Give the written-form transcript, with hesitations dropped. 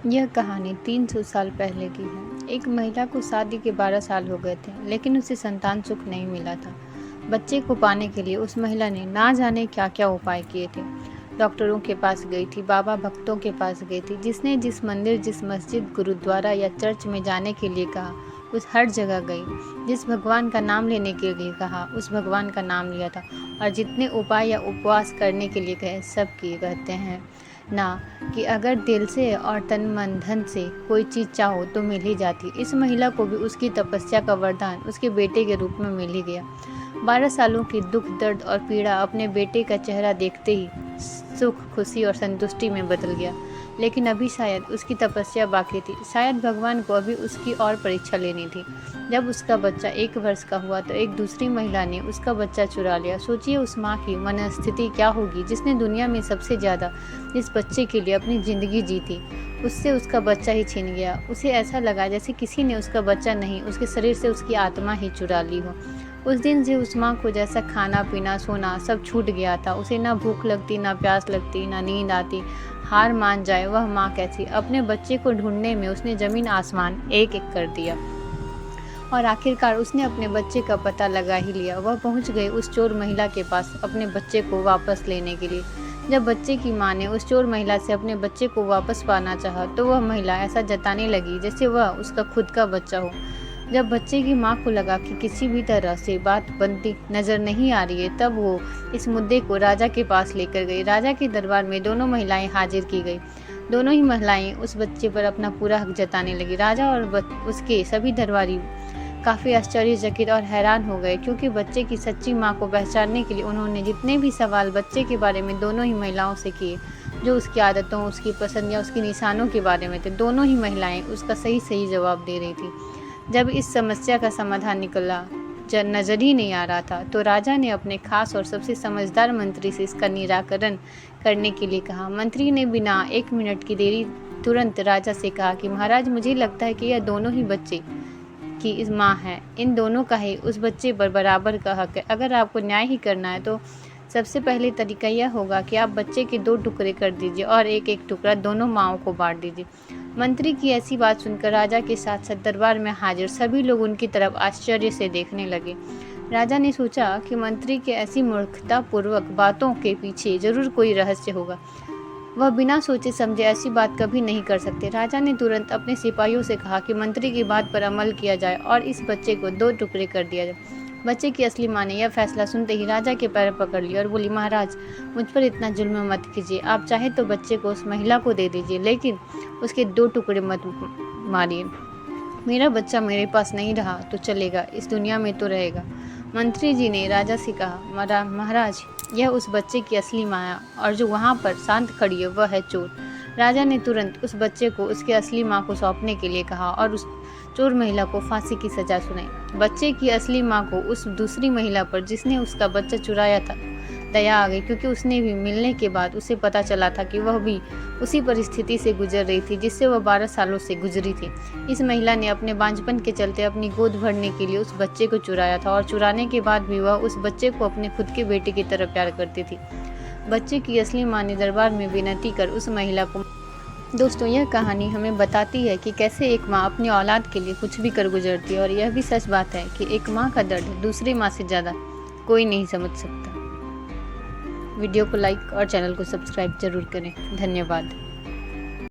यह कहानी 300 साल पहले की है। एक महिला को शादी के 12 साल हो गए थे, लेकिन उसे संतान सुख नहीं मिला था। बच्चे को पाने के लिए उस महिला ने ना जाने क्या क्या उपाय किए थे। डॉक्टरों के पास गई थी, बाबा भक्तों के पास गई थी, जिसने जिस मंदिर, जिस मस्जिद, गुरुद्वारा या चर्च में जाने के लिए कहा, उस हर जगह गई। जिस भगवान का नाम लेने के लिए कहा, उस भगवान का नाम लिया था। और जितने उपाय या उपवास करने के लिए कहे, सब किए। कहते हैं ना कि अगर दिल से और तन मन धन से कोई चीज़ चाहो तो मिल ही जाती। इस महिला को भी उसकी तपस्या का वरदान उसके बेटे के रूप में मिल ही गया। 12 सालों की दुख, दर्द और पीड़ा अपने बेटे का चेहरा देखते ही सुख, खुशी और संतुष्टि में बदल गया। लेकिन अभी शायद उसकी तपस्या बाकी थी। शायद भगवान को अभी उसकी और परीक्षा लेनी थी। जब उसका बच्चा 1 वर्ष का हुआ तो एक दूसरी महिला ने उसका बच्चा चुरा लिया। सोचिए उस माँ की मनस्थिति क्या होगी, जिसने दुनिया में सबसे ज़्यादा जिस बच्चे के लिए अपनी ज़िंदगी जी थी, उससे उसका बच्चा ही छीन गया। उसे ऐसा लगा जैसे किसी ने उसका बच्चा नहीं, उसके शरीर से उसकी आत्मा ही चुरा ली हो। उस दिन से उस माँ को जैसा खाना पीना सोना सब छूट गया था। उसे ना भूख लगती, ना प्यास लगती, ना नींद आती। हार मान जाए वह माँ कैसी। अपने बच्चे को ढूंढने में उसने ज़मीन आसमान एक एक कर दिया और आखिरकार उसने अपने बच्चे का पता लगा ही लिया। वह पहुंच गई उस चोर महिला के पास अपने बच्चे को वापस लेने के लिए। जब बच्चे की माँ ने उस चोर महिला से अपने बच्चे को वापस पाना चाहा तो वह महिला ऐसा जताने लगी जैसे वह उसका खुद का बच्चा हो। जब बच्चे की माँ को लगा कि किसी भी तरह से बात बनती नजर नहीं आ रही है, तब वो इस मुद्दे को राजा के पास लेकर गई। राजा के दरबार में दोनों महिलाएं हाजिर की गई। दोनों ही महिलाएं उस बच्चे पर अपना पूरा हक जताने लगी। राजा और उसके सभी दरबारी काफ़ी आश्चर्यचकित और हैरान हो गए, क्योंकि बच्चे की सच्ची माँ को पहचानने के लिए उन्होंने जितने भी सवाल बच्चे के बारे में दोनों ही महिलाओं से किए, जो उसकी आदतों, उसकी पसंद या उसकी निशानों के बारे में थे, दोनों ही महिलाएं उसका सही सही जवाब दे रही थी। जब इस समस्या का समाधान निकला नजर ही नहीं आ रहा था, तो राजा ने अपने खास और सबसे समझदार मंत्री से इसका निराकरण करने के लिए कहा। मंत्री ने बिना 1 मिनट की देरी तुरंत राजा से कहा कि महाराज, मुझे लगता है कि यह दोनों ही बच्चे की इस माँ है। इन दोनों का ही उस बच्चे पर बराबर का हक है। अगर आपको न्याय ही करना है तो सबसे पहले तरीका यह होगा कि आप बच्चे के 2 टुकड़े कर दीजिए और एक एक टुकड़ा दोनों माँओं को बांट दीजिए। मंत्री की ऐसी बात सुनकर राजा के साथ साथ दरबार में हाजिर सभी लोग उनकी तरफ आश्चर्य से देखने लगे। राजा ने सोचा कि मंत्री के ऐसी मूर्खतापूर्वक बातों के पीछे जरूर कोई रहस्य होगा। वह बिना सोचे समझे ऐसी बात कभी नहीं कर सकते। राजा ने तुरंत अपने सिपाहियों से कहा कि मंत्री की बात पर अमल किया जाए और इस बच्चे को 2 टुकड़े कर दिया जाए। बच्चे की असली माँ ने यह फैसला सुनते ही राजा के पैर पकड़ लिए और बोली, महाराज, मुझ पर इतना जुल्म मत कीजिए। आप चाहे तो बच्चे को उस महिला को दे दीजिए, लेकिन उसके 2 टुकड़े मत मारिए। मेरा बच्चा मेरे पास नहीं रहा तो चलेगा, इस दुनिया में तो रहेगा। मंत्री जी ने राजा से कहा, महाराज, यह उस बच्चे की असली माँ है और जो वहाँ पर शांत खड़ी है वह है चोर। राजा ने तुरंत उस बच्चे को उसके असली माँ को सौंपने के लिए कहा और उस चोर महिला को फांसी की सजा सुनाई। बच्चे की असली माँ को उस दूसरी महिला पर जिसने उसका बच्चा चुराया था दया आ गई, क्योंकि उसने भी मिलने के बाद उसे पता चला था कि वह भी उसी परिस्थिति से गुजर रही थी जिससे वह 12 सालों से गुजरी थी। इस महिला ने अपने बांझपन के चलते अपनी गोद भरने के लिए उस बच्चे को चुराया था और चुराने के बाद भी वह उस बच्चे को अपने खुद के बेटे की तरह प्यार करती थी। बच्चे की असली माँ ने दरबार में विनती कर उस महिला को। दोस्तों, यह कहानी हमें बताती है कि कैसे एक माँ अपनी औलाद के लिए कुछ भी कर गुजरती है, और यह भी सच बात है कि एक माँ का दर्द दूसरी माँ से ज़्यादा कोई नहीं समझ सकता। वीडियो को लाइक और चैनल को सब्सक्राइब जरूर करें। धन्यवाद।